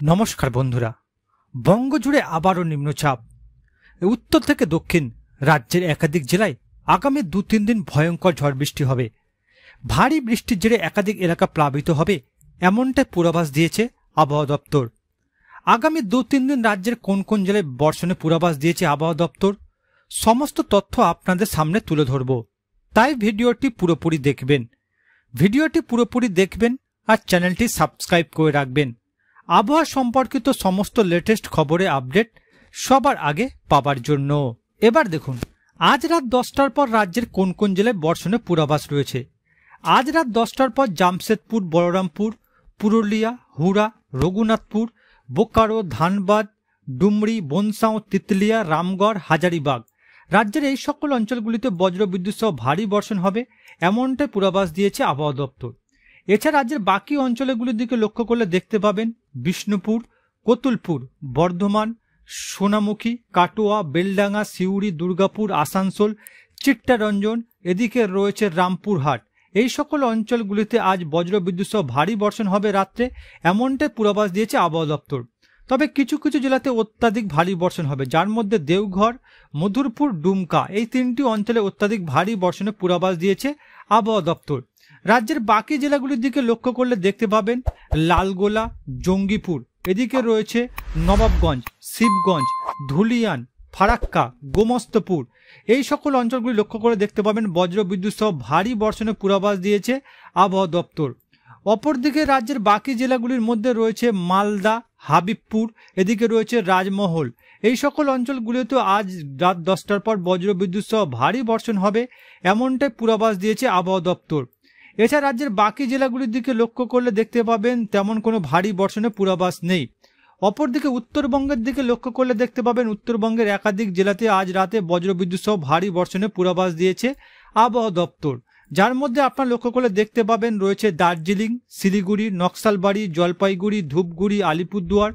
নমস্কার বন্ধুরা, বঙ্গজুড়ে আবারও নিম্নচাপ। উত্তর থেকে দক্ষিণ রাজ্যের একাধিক জেলায় আগামী 2-3 দিন ভয়ঙ্কর ঝড় বৃষ্টি হবে। ভারী বৃষ্টির জেরে একাধিক এলাকা প্লাবিত হবে, এমনটাই পূর্বাভাস দিয়েছে আবহাওয়া দপ্তর। আগামী 2-3 দিন রাজ্যের কোন কোন জেলায় বর্ষণের পূর্বাভাস দিয়েছে আবহাওয়া দপ্তর, সমস্ত তথ্য আপনাদের সামনে তুলে ধরব। তাই ভিডিওটি পুরোপুরি দেখবেন আর চ্যানেলটি সাবস্ক্রাইব করে রাখবেন। আবহাওয়া সম্পর্কিত সমস্ত লেটেস্ট খবরের আপডেট সবার আগে পাবার জন্য। এবার দেখুন, আজ রাত 10টার পর রাজ্যের কোন কোন জেলায় বর্ষণের পূর্বাভাস রয়েছে। আজ রাত 10টার পর জামশেদপুর, বলরামপুর, পুরুলিয়া, হুড়া, রঘুনাথপুর, বোকারো, ধানবাদ, ডুমরি, বনসাঁও, তিতলিয়া, রামগড়, হাজারিবাগ রাজ্যের এই সকল অঞ্চলগুলিতে বজ্রবিদ্যুৎ সহ ভারী বর্ষণ হবে, এমনটাই পূর্বাভাস দিয়েছে আবহাওয়া দপ্তর। এছাড়া রাজ্যের বাকি অঞ্চলগুলির দিকে লক্ষ্য করলে দেখতে পাবেন বিষ্ণুপুর, কতুলপুর, বর্ধমান, সোনামুখী, কাটোয়া, বেলডাঙ্গা, সিউড়ি, দুর্গাপুর, আসানসোল, চিত্তরঞ্জন, এদিকে রয়েছে রামপুরহাট। এই সকল অঞ্চলগুলিতে আজ বজ্রবিদ্যুৎ সহ ভারী বর্ষণ হবে রাত্রে, এমনটাই পূর্বাভাস দিয়েছে আবহাওয়া দপ্তর। তবে কিছু কিছু জেলাতে অত্যাধিক ভারী বর্ষণ হবে, যার মধ্যে দেওঘর, মধুরপুর, ডুমকা এই 3টি অঞ্চলে অত্যাধিক ভারী বর্ষণের পূর্বাভাস দিয়েছে আবহাওয়া দপ্তর। রাজ্যের বাকি জেলাগুলির দিকে লক্ষ্য করলে দেখতে পাবেন লালগোলা, জঙ্গিপুর, এদিকে রয়েছে নবাবগঞ্জ, শিবগঞ্জ, ধুলিয়ান, ফারাক্কা, গোমস্তপুর এই সকল অঞ্চলগুলি লক্ষ্য করে দেখতে পাবেন বজ্রবিদ্যুৎ সহ ভারী বর্ষণের পূর্বাভাস দিয়েছে আবহাওয়া দপ্তর। অপরদিকে রাজ্যের বাকি জেলাগুলির মধ্যে রয়েছে মালদা, হাবিবপুর, এদিকে রয়েছে রাজমহল। এই সকল অঞ্চলগুলিতে আজ রাত 10টার পর বজ্রবিদ্যুৎ সহ ভারী বর্ষণ হবে, এমনটাই পূর্বাভাস দিয়েছে আবহাওয়া দপ্তর। এছাড়া রাজ্যের বাকি জেলাগুলির দিকে লক্ষ্য করলে দেখতে পাবেন তেমন কোনো ভারী বর্ষণের পূর্বাভাস নেই। অপরদিকে উত্তরবঙ্গের দিকে লক্ষ্য করলে দেখতে পাবেন উত্তরবঙ্গের একাধিক জেলাতে আজ রাতে বজ্রবিদ্যুৎ সহ ভারী বর্ষণের পূর্বাভাস দিয়েছে আবহাওয়া দপ্তর, যার মধ্যে আপনার লক্ষ্য করলে দেখতে পাবেন রয়েছে দার্জিলিং, শিলিগুড়ি, নকশালবাড়ি, জলপাইগুড়ি, ধূপগুড়ি, আলিপুরদুয়ার,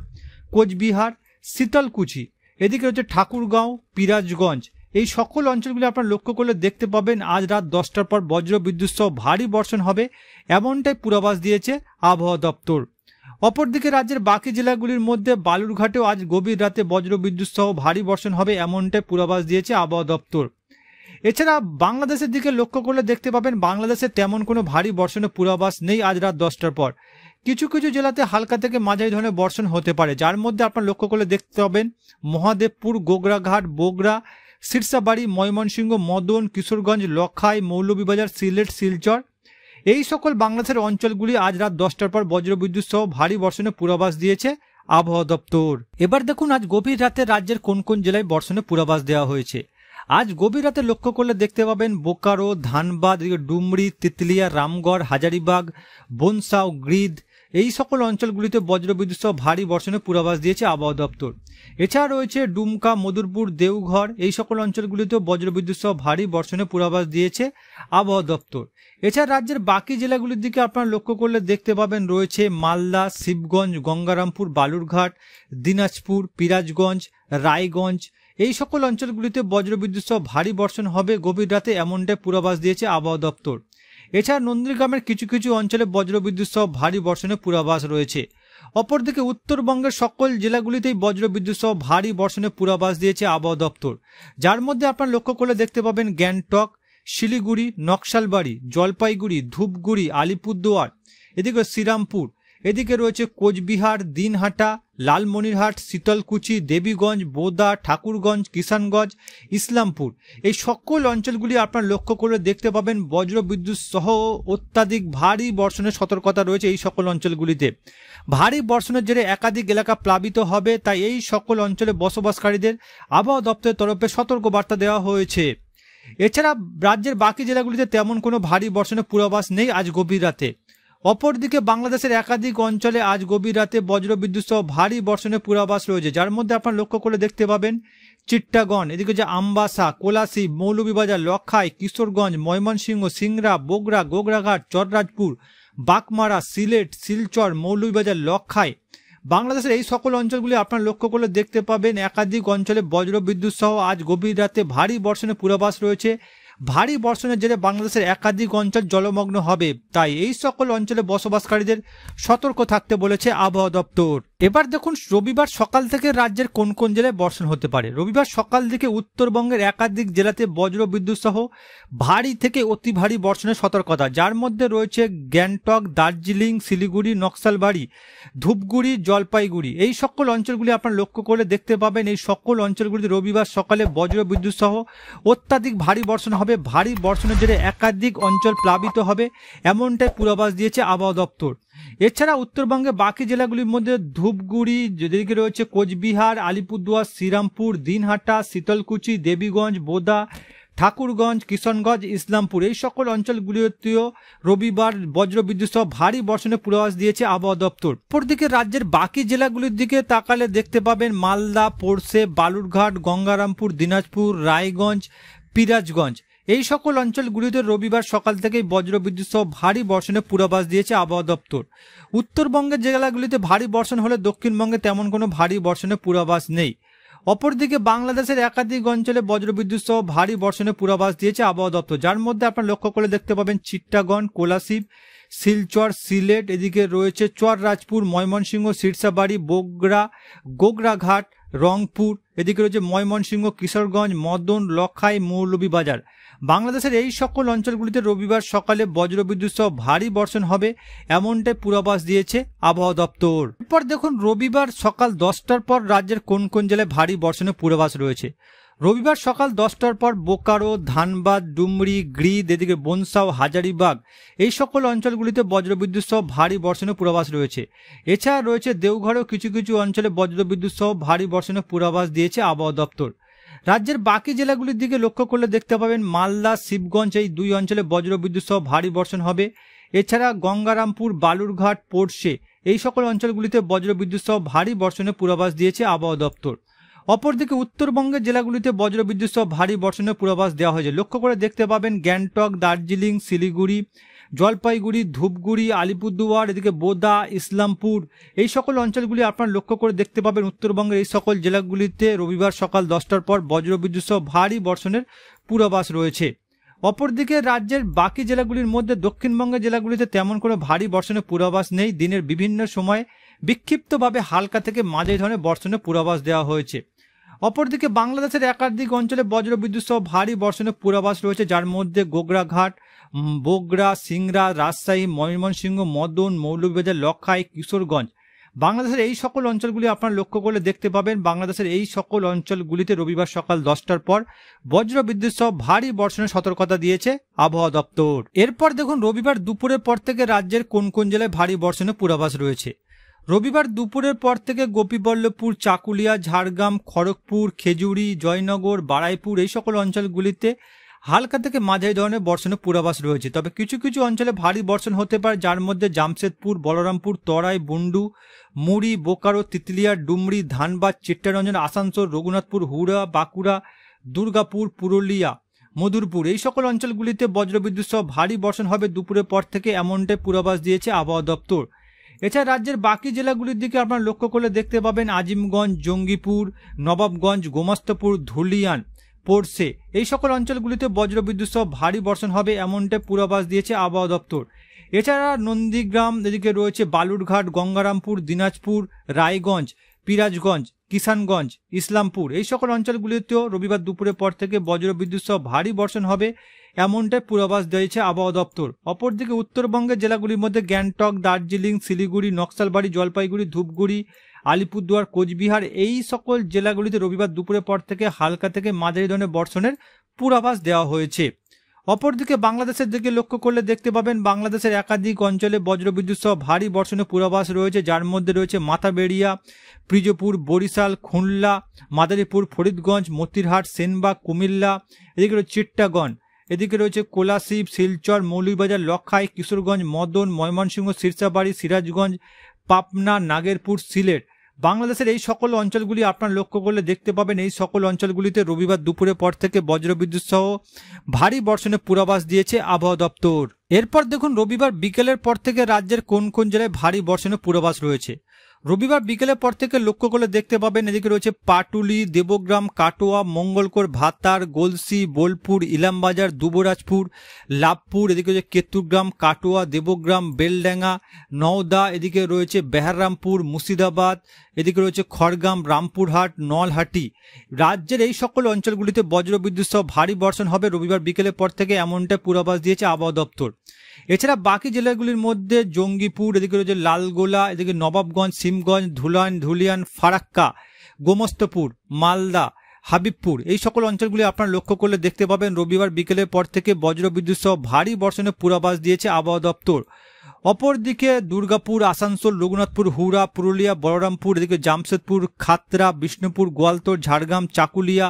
কোচবিহার, শীতলকুচি, এদিকে রয়েছে ঠাকুরগাঁও, পিরাজগঞ্জ। এই সকল অঞ্চলগুলি আপনার লক্ষ্য করলে দেখতে পাবেন আজ রাত 10টার পর বজ্রবিদ্যুৎ সহ ভারী বর্ষণ হবে, এমনটাই পূর্বাভাস দিয়েছে আবহাওয়া দপ্তর। অপরদিকে রাজ্যের বাকি জেলাগুলির মধ্যে বালুরঘাটেও আজ গভীর রাতে বজ্রবিদ্যুৎ সহ ভারী বর্ষণ হবে, এমনটাই পূর্বাভাস দিয়েছে আবহাওয়া দপ্তর। এছাড়া বাংলাদেশের দিকে লক্ষ্য করলে দেখতে পাবেন বাংলাদেশে তেমন কোনো ভারী বর্ষণের পূর্বাভাস নেই আজ রাত 10টার পর। কিছু কিছু জেলাতে হালকা থেকে মাঝারি ধরনের বর্ষণ হতে পারে, যার মধ্যে আপনার লক্ষ্য করলে দেখতে পাবেন মহাদেবপুর, গোগরাঘাট, বগুড়া, সিরসাবাড়ি, ময়মনসিংহ, মদন, কিশোরগঞ্জ, লখাই, মৌলভীবাজার, সিলেট, শিলচর এই সকল বাংলাদেশের অঞ্চলগুলি আজ রাত 10টার পর বজ্রবিদ্যুৎ সহ ভারী বর্ষণের পূর্বাভাস দিয়েছে আবহাওয়া দপ্তর। এবার দেখুন আজ গভীর রাতে রাজ্যের কোন কোন জেলায় বর্ষণের পূর্বাভাস দেওয়া হয়েছে। আজ গভীর রাতে লক্ষ্য করলে দেখতে পাবেন বোকারো, ধানবাদ, ডুমরি, তিতলিয়া, রামগড়, হাজারিবাগ, বনসাঁও, গ্রিদ এই সকল অঞ্চলগুলিতে বজ্রবিদ্যুৎ সহ ভারী বর্ষণের পূর্বাভাস দিয়েছে আবহাওয়া দপ্তর। এছাড়া রয়েছে ডুমকা, মধুরপুর, দেওঘর এই সকল অঞ্চলগুলিতেও বজ্রবিদ্যুৎ সহ ভারী বর্ষণের পূর্বাভাস দিয়েছে আবহাওয়া দপ্তর। এছাড়া রাজ্যের বাকি জেলাগুলির দিকে আপনারা লক্ষ্য করলে দেখতে পাবেন রয়েছে মালদা, শিবগঞ্জ, গঙ্গারামপুর, বালুরঘাট, দিনাজপুর, পিরাজগঞ্জ, রায়গঞ্জ এই সকল অঞ্চলগুলিতে বজ্রবিদ্যুৎ সহ ভারী বর্ষণ হবে গভীর রাতে, এমনটাই পূর্বাভাস দিয়েছে আবহাওয়া দপ্তর। এছাড়া নন্দীগ্রামের কিছু কিছু অঞ্চলে বজ্রবিদ্যুৎ সহ ভারী বর্ষণের পূর্বাভাস রয়েছে। অপরদিকে উত্তরবঙ্গের সকল জেলাগুলিতেই বজ্রবিদ্যুৎ সহ ভারী বর্ষণের পূর্বাভাস দিয়েছে আবহাওয়া দপ্তর, যার মধ্যে আপনারা লক্ষ্য করলে দেখতে পাবেন গ্যাংটক, শিলিগুড়ি, নকশালবাড়ি, জলপাইগুড়ি, ধূপগুড়ি, আলিপুরদুয়ার, এদিকে শ্রীরামপুর, এদিকে রয়েছে কোচবিহার, দিনহাটা, লালমনিরহাট, শীতলকুচি, দেবীগঞ্জ, বোদা, ঠাকুরগঞ্জ, কিষানগঞ্জ, ইসলামপুর এই সকল অঞ্চলগুলি আপনার লক্ষ্য করে দেখতে পাবেন বজ্রবিদ্যুৎ সহ অত্যাধিক ভারী বর্ষণের সতর্কতা রয়েছে। এই সকল অঞ্চলগুলিতে ভারী বর্ষণের জেরে একাধিক এলাকা প্লাবিত হবে, তাই এই সকল অঞ্চলে বসবাসকারীদের আবহাওয়া দপ্তরের তরফে সতর্কবার্তা দেওয়া হয়েছে। এছাড়া রাজ্যের বাকি জেলাগুলিতে তেমন কোনো ভারী বর্ষণের পূর্বাভাস নেই আজ গভীর রাতে। অপরদিকে বাংলাদেশের একাধিক অঞ্চলে আজ গভীর রাতে বজ্রবিদ্যুৎ সহ ভারী বর্ষণের পূর্বাভাস রয়েছে, যার মধ্যে আপনারা লক্ষ্য করে দেখতে পাবেন চিট্টাগন, এদিকে যে আমবাসা, কোলাসি, মৌলভীবাজার, লখাই, কিশোরগঞ্জ, ময়মনসিংহ, সিংড়া, বগুড়া, গোগরাঘাট, চররাজপুর, বাকমারা, সিলেট, শিলচর, মৌলভীবাজার, লখাই বাংলাদেশের এই সকল অঞ্চলগুলি আপনারা লক্ষ্য করলে দেখতে পাবেন একাধিক অঞ্চলে বজ্রবিদ্যুৎ সহ আজ গভীর রাতে ভারী বর্ষণের পূর্বাভাস রয়েছে। ভারী বর্ষণের জেরে বাংলাদেশের একাধিক অঞ্চল জলমগ্ন হবে, তাই এই সকল অঞ্চলে বসবাসকারীদের সতর্ক থাকতে বলেছে আবহাওয়া দপ্তর। এবার দেখুন রবিবার সকাল থেকে রাজ্যের কোন কোন জেলায় বর্ষণ হতে পারে। রবিবার সকাল দিকে উত্তরবঙ্গের একাধিক জেলাতে বজ্র বিদ্যুৎ সহ ভারী থেকে অতি ভারী বর্ষণের সতর্কতা, যার মধ্যে রয়েছে গ্যাংটক, দার্জিলিং, শিলিগুড়ি, নকশালবাড়ি, ধূপগুড়ি, জলপাইগুড়ি। এই সকল অঞ্চলগুলি আপনার লক্ষ্য করে দেখতে পাবেন এই সকল অঞ্চলগুলিতে রবিবার সকালে বজ্র বিদ্যুৎ সহ অত্যাধিক ভারী বর্ষণ হবে। ভারী বর্ষণের জেরে একাধিক অঞ্চল প্লাবিত হবে এমনটাই পূর্বাভাস দিয়েছে আবহাওয়া দপ্তর। এছাড়া উত্তরবঙ্গে বাকি জেলাগুলির মধ্যে ধূপগুড়ি, যেদিকে রয়েছে কোচবিহার, আলিপুরদুয়ার, শ্রীরামপুর, দিনহাটা, শীতলকুচি, দেবীগঞ্জ, বোদা, ঠাকুরগঞ্জ, কিশনগঞ্জ, ইসলামপুর, এই সকল অঞ্চলগুলিতেও রবিবার বজ্রবিদ্যুৎ সহ ভারী বর্ষণের পূর্বাভাস দিয়েছে আবহাওয়া দপ্তর। অপরদিকে রাজ্যের বাকি জেলাগুলির দিকে তাকালে দেখতে পাবেন মালদা, পোরশে, বালুরঘাট, গঙ্গারামপুর, দিনাজপুর, রায়গঞ্জ, পিরাজগঞ্জ, এই সকল অঞ্চলগুলিতে রবিবার সকাল থেকেই বজ্রবিদ্যুৎ সহ ভারী বর্ষণের পূর্বাভাস দিয়েছে আবহাওয়া দপ্তর। উত্তরবঙ্গের জেলাগুলিতে ভারী বর্ষণ হলে দক্ষিণবঙ্গে তেমন কোনো ভারী বর্ষণের পূর্বাভাস নেই। অপরদিকে বাংলাদেশের একাধিক অঞ্চলে বজ্রবিদ্যুৎ সহ ভারী বর্ষণের পূর্বাভাস দিয়েছে আবহাওয়া দপ্তর, যার মধ্যে আপনার লক্ষ্য করে দেখতে পাবেন চিট্টাগং, কোলাশিব, শিলচর, সিলেট, এদিকে রয়েছে চররাজপুর, ময়মনসিংহ, সিরসাবাড়ি, বগুড়া, গোগরাঘাট, রংপুর, এদিকে রয়েছে ময়মনসিংহ, কিশোরগঞ্জ, মদন, লখাই, মৌলভীবাজার। বাংলাদেশের এই সকল অঞ্চলগুলিতে রবিবার সকালে বজ্রবিদ্যুৎ সহ ভারী বর্ষণ হবে এমনটাই পূর্বাভাস দিয়েছে আবহাওয়া দপ্তর। এরপর দেখুন রবিবার সকাল 10টার পর রাজ্যের কোন কোন জেলায় ভারী বর্ষণের পূর্বাভাস রয়েছে। রবিবার সকাল 10টার পর বোকারো, ধানবাদ, ডুমরি, গ্রিদ, এদিকে বনসাও, হাজারিবাগ, এই সকল অঞ্চলগুলিতে বজ্রবিদ্যুৎ সহ ভারী বর্ষণের পূর্বাভাস রয়েছে। এছাড়া রয়েছে দেওঘরেও কিছু কিছু অঞ্চলে বজ্রবিদ্যুৎ সহ ভারী বর্ষণের পূর্বাভাস দিয়েছে আবহাওয়া দপ্তর। রাজ্যের বাকি জেলাগুলির দিকে লক্ষ্য করলে দেখতে পাবেন মালদা, শিবগঞ্জ, এই দুই অঞ্চলে বজ্রবিদ্যুৎ সহ ভারী বর্ষণ হবে। এছাড়া গঙ্গারামপুর, বালুরঘাট, পোরশে, এই সকল অঞ্চলগুলিতে বজ্রবিদ্যুৎ সহ ভারী বর্ষণের পূর্বাভাস দিয়েছে আবহাওয়া দপ্তর। অপরদিকে উত্তরবঙ্গের জেলাগুলিতে বজ্রবিদ্যুৎ সহ ভারী বর্ষণের পূর্বাভাস দেওয়া হয়েছে। লক্ষ্য করে দেখতে পাবেন গ্যাংটক, দার্জিলিং, শিলিগুড়ি, জলপাইগুড়ি, ধূপগুড়ি, আলিপুরদুয়ার, এদিকে বোদা, ইসলামপুর, এই সকল অঞ্চলগুলি আপনার লক্ষ্য করে দেখতে পাবেন উত্তরবঙ্গের এই সকল জেলাগুলিতে রবিবার সকাল 10টার পর বজ্রবিদ্যুৎ সহ ভারী বর্ষণের পূর্বাভাস রয়েছে। অপরদিকে রাজ্যের বাকি জেলাগুলির মধ্যে দক্ষিণবঙ্গের জেলাগুলিতে তেমন কোনো ভারী বর্ষণের পূর্বাভাস নেই। দিনের বিভিন্ন সময়ে বিক্ষিপ্তভাবে হালকা থেকে মাঝারি ধরনের বর্ষণের পূর্বাভাস দেওয়া হয়েছে। অপরদিকে বাংলাদেশের একাধিক অঞ্চলে বজ্রবিদ্যুৎ সহ ভারী বর্ষণের পূর্বাভাস রয়েছে, যার মধ্যে গোগরাঘাট, বগুড়া, সিংড়া, রাজশাহী, ময়মনসিংহ, মদন, মৌলভীবাজার, লখাই, কিশোরগঞ্জ। বাংলাদেশের এই সকল অঞ্চলগুলি আপনার লক্ষ্য করলে দেখতে পাবেন বাংলাদেশের এই সকল অঞ্চলগুলিতে রবিবার সকাল 10টার পর বজ্রবিদ্যুৎ সহ ভারী বর্ষণের সতর্কতা দিয়েছে আবহাওয়া দপ্তর। এরপর দেখুন রবিবার দুপুরের পর থেকে রাজ্যের কোন কোন জেলায় ভারী বর্ষণের পূর্বাভাস রয়েছে। রবিবার দুপুরের পর থেকে গোপীবল্লভপুর, চাকুলিয়া, ঝাড়গ্রাম, খড়গপুর, খেজুরি, জয়নগর, বারাইপুর, এই সকল অঞ্চলগুলিতে হালকা থেকে মাঝারি ধরনের বর্ষণের পূর্বাভাস রয়েছে। তবে কিছু কিছু অঞ্চলে ভারী বর্ষণ হতে পারে, যার মধ্যে জামশেদপুর, বলরামপুর, তরাই, বুন্ডু, মুড়ি, বোকারো, তিতলিয়া, ডুমরি, ধানবাদ, চিট্টারঞ্জন, আসানসোল, রঘুনাথপুর, হুড়া, বাঁকুড়া, দুর্গাপুর, পুরুলিয়া, মধুরপুর, এই সকল অঞ্চলগুলিতে বজ্রবিদ্যুৎ সহ ভারী বর্ষণ হবে দুপুরের পর থেকে এমনটাই পূর্বাভাস দিয়েছে আবহাওয়া দপ্তর। এছাড়া রাজ্যের বাকি জেলাগুলির দিকে আপনারা লক্ষ্য করলে দেখতে পাবেন আজিমগঞ্জ, জঙ্গিপুর, নবাবগঞ্জ, গোমস্তাপুর, ধুলিয়ান, পোরশে, এই সকল অঞ্চলগুলিতে বজ্রবিদ্যুৎ সহ ভারী বর্ষণ হবে এমনটাই পূর্বাভাস দিয়েছে আবহাওয়া দপ্তর। এছাড়া নন্দীগ্রাম, এদিকে রয়েছে বালুরঘাট, গঙ্গারামপুর, দিনাজপুর, রায়গঞ্জ, পিরাজগঞ্জ, কিষানগঞ্জ, ইসলামপুর, এই সকল অঞ্চলগুলিতেও রবিবার দুপুরের পর থেকে বজ্রবিদ্যুৎ সহ ভারী বর্ষণ হবে এমনটাই পূর্বাভাস দিয়েছে আবহাওয়া দপ্তর। অপরদিকে উত্তরবঙ্গের জেলাগুলির মধ্যে গ্যাংটক, দার্জিলিং, শিলিগুড়ি, নকশালবাড়ি, জলপাইগুড়ি, ধূপগুড়ি, আলিপুরদুয়ার, কোচবিহার, এই সকল জেলাগুলিতে রবিবার দুপুরের পর থেকে হালকা থেকে মাঝারি ধরনের বর্ষণের পূর্বাভাস দেওয়া হয়েছে। অপরদিকে বাংলাদেশের দিকে লক্ষ্য করলে দেখতে পাবেন বাংলাদেশের একাধিক অঞ্চলে বজ্রবিদ্যুৎ সহ ভারী বর্ষণের পূর্বাভাস রয়েছে, যার মধ্যে রয়েছে মাথাবেড়িয়া, প্রিজপুর, বরিশাল, খুলনা, মাদারীপুর, ফরিদগঞ্জ, মতিরহাট, সেনবাগ, কুমিল্লা, এদিকে রয়েছে চিট্টাগং, এদিকে রয়েছে কোলাশিব, শিলচর, মৌলভীবাজার, লখাই, কিশোরগঞ্জ, মদন, ময়মনসিংহ, সিরসাবাড়ি, সিরাজগঞ্জ, পাবনা, নাগেরপুর, সিলেট। বাংলাদেশের এই সকল অঞ্চলগুলি আপনার লক্ষ্য করলে দেখতে পাবেন এই সকল অঞ্চলগুলিতে রবিবার দুপুরের পর থেকে বজ্রবিদ্যুৎ সহ ভারী বর্ষণের পূর্বাভাস দিয়েছে আবহাওয়া দপ্তর। এরপর দেখুন রবিবার বিকেলের পর থেকে রাজ্যের কোন কোন জেলায় ভারী বর্ষণের পূর্বাভাস রয়েছে। রবিবার বিকেলের পর থেকে লক্ষ্য করলে দেখতে পাবেন এদিকে রয়েছে পাটুলি, দেবগ্রাম, কাটোয়া, মঙ্গলকোট, ভাতার, গলসি, বোলপুর, ইলামবাজার, দুবরাজপুর, লাভপুর, এদিকে রয়েছে কেতুগ্রাম, কাটোয়া, দেবগ্রাম, বেলডাঙ্গা, নওদা, এদিকে রয়েছে বেহারামপুর, মুর্শিদাবাদ, এদিকে রয়েছে খড়গ্রাম, রামপুরহাট, নলহাটি। রাজ্যের এই সকল অঞ্চলগুলিতে বজ্রবিদ্যুৎ সহ ভারী বর্ষণ হবে রবিবার বিকেলের পর থেকে, এমনটা পূর্বাভাস দিয়েছে আবহাওয়া দপ্তর। এছাড়া বাকি জেলাগুলির মধ্যে জঙ্গিপুর, এদিকে রয়েছে লালগোলা, এদিকে নবাবগঞ্জ, সিমগঞ্জ, ধুলিয়ান, ফারাক্কা, গোমস্তপুর, মালদা, হাবিবপুর, এই সকল অঞ্চলগুলি আপনারা লক্ষ্য করলে দেখতে পাবেন রবিবার বিকেলের পর থেকে বজ্রবিদ্যুৎ সহ ভারী বর্ষণের পূর্বাভাস দিয়েছে আবহাওয়া দপ্তর। অপরদিকে দুর্গাপুর, আসানসোল, রঘুনাথপুর, হুড়া, পুরুলিয়া, বলরামপুর, এদিকে জামশেদপুর, খাতড়া, বিষ্ণুপুর, গোয়ালতোড়, ঝাড়গ্রাম, চাকুলিয়া,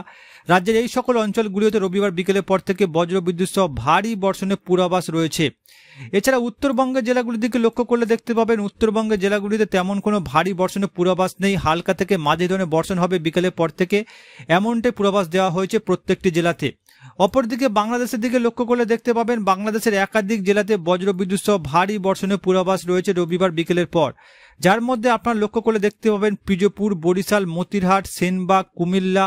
রাজ্যের এই সকল অঞ্চলগুলিতে রবিবার বিকেলের পর থেকে বজ্রবিদ্যুৎ সহ ভারী বর্ষণের পূর্বাভাস রয়েছে। এছাড়া উত্তরবঙ্গের জেলাগুলির দিকে লক্ষ্য করলে দেখতে পাবেন উত্তরবঙ্গের জেলাগুলিতে তেমন কোনো ভারী বর্ষণের পূর্বাভাস নেই, হালকা থেকে মাঝারি ধরনের বর্ষণ হবে বিকেলের পর থেকে, এমনটাই পূর্বাভাস দেওয়া হয়েছে প্রত্যেকটি জেলাতে। অপরদিকে বাংলাদেশের দিকে লক্ষ্য করলে দেখতে পাবেন বাংলাদেশের একাধিক জেলাতে বজ্রবিদ্যুৎ সহ ভারী বর্ষণের পূর্বাভাস রয়েছে রবিবার বিকেলের পর, যার মধ্যে আপনারা লক্ষ্য করলে দেখতে পাবেন পিরোজপুর, বরিশাল, মতিরহাট, সেনবাগ, কুমিল্লা,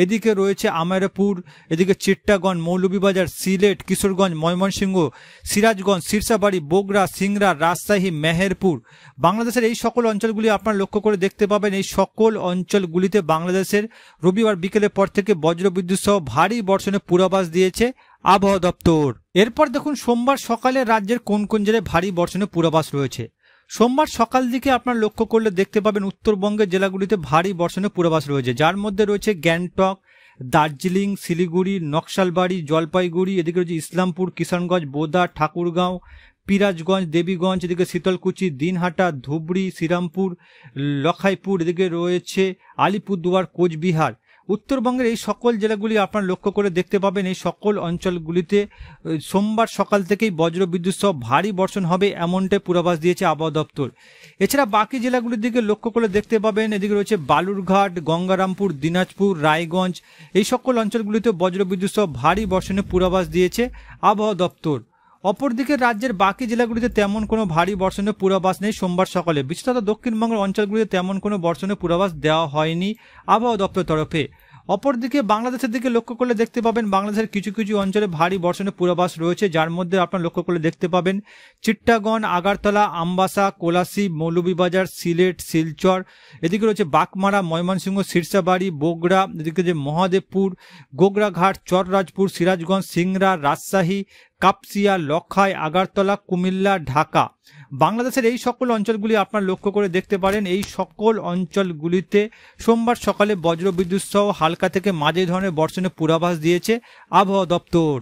এদিকে রয়েছে আমারপুর, এদিকে চিট্টাগঞ্জ, মৌলভীবাজার, সিলেট, কিশোরগঞ্জ, ময়মনসিংহ, সিরাজগঞ্জ, শীর্ষাবাড়ি, বগুড়া, সিংড়া, রাজশাহী, মেহেরপুর। বাংলাদেশের এই সকল অঞ্চলগুলি আপনারা লক্ষ্য করে দেখতে পাবেন এই সকল অঞ্চলগুলিতে বাংলাদেশের রবিবার বিকেলের পর থেকে বজ্রবিদ্যুৎ সহ ভারী বর্ষণের পূর্বাভাস দিয়েছে আবহাওয়া দপ্তর। এরপর দেখুন সোমবার সকালে রাজ্যের কোন কোন জেলায় ভারী বর্ষণের পূর্বাভাস রয়েছে। সোমবার সকাল দিকে আপনার লক্ষ্য করলে দেখতে পাবেন উত্তরবঙ্গের জেলাগুলিতে ভারী বর্ষণের পূর্বাভাস রয়েছে, যার মধ্যে রয়েছে গ্যাংটক, দার্জিলিং, শিলিগুড়ি, নকশালবাড়ি, জলপাইগুড়ি, এদিকে রয়েছে ইসলামপুর, কিষানগঞ্জ, বোদা, ঠাকুরগাঁও, পিরাজগঞ্জ, দেবীগঞ্জ, এদিকে শীতলকুচি, দিনহাটা, ধুবড়ি, শ্রীরামপুর, লখাইপুর, এদিকে রয়েছে আলিপুরদুয়ার, কোচবিহার। উত্তরবঙ্গের এই সকল জেলাগুলি আপনারা লক্ষ্য করে দেখতে পাবেন এই সকল অঞ্চলগুলিতে সোমবার সকাল থেকেই বজ্রবিদ্যুৎ সহ ভারী বর্ষণ হবে, এমনটাই পূর্বাভাস দিয়েছে আবহাওয়া দপ্তর। এছাড়া বাকি জেলাগুলির দিকে লক্ষ্য করে দেখতে পাবেন এদিকে রয়েছে বালুরঘাট, গঙ্গারামপুর, দিনাজপুর, রায়গঞ্জ, এই সকল অঞ্চলগুলিতে বজ্রবিদ্যুৎ সহ ভারী বর্ষণের পূর্বাভাস দিয়েছে আবহাওয়া দপ্তর। অপরদিকে রাজ্যের বাকি জেলাগুলিতে তেমন কোনো ভারী বর্ষণের পূর্বাভাস নেই সোমবার সকালে, বিশেষত দক্ষিণবঙ্গের অঞ্চলগুলিতে তেমন কোনো বর্ষণের পূর্বাভাস দেওয়া হয়নি আবহাওয়া দপ্তরের তরফে। অপরদিকে বাংলাদেশের দিকে লক্ষ্য করলে দেখতে পাবেন বাংলাদেশের কিছু কিছু অঞ্চলে ভারী বর্ষণের পূর্বাভাস রয়েছে, যার মধ্যে আপনারা লক্ষ্য করলে দেখতে পাবেন চিট্টাগঞ্জ, আগারতলা, আমবাসা, কোলাসি, মৌলভীবাজার, সিলেট, শিলচর, এদিকে রয়েছে বাগমারা, ময়মনসিংহ, শীর্ষাবাড়ি, বগুড়া, এদিকে যে মহাদেবপুর, গোগরাঘাট, চররাজপুর, সিরাজগঞ্জ, সিংড়া, রাজশাহী, কাপসিয়া, লখাই, আগারতলা, কুমিল্লা, ঢাকা। বাংলাদেশের এই সকল অঞ্চলগুলি আপনারা লক্ষ্য করে দেখতে পারেন এই সকল অঞ্চলগুলিতে সোমবার সকালে বজ্রবিদ্যুৎ সহ হালকা থেকে মাঝারি ধরনের বর্ষণের পূর্বাভাস দিয়েছে আবহাওয়া দপ্তর।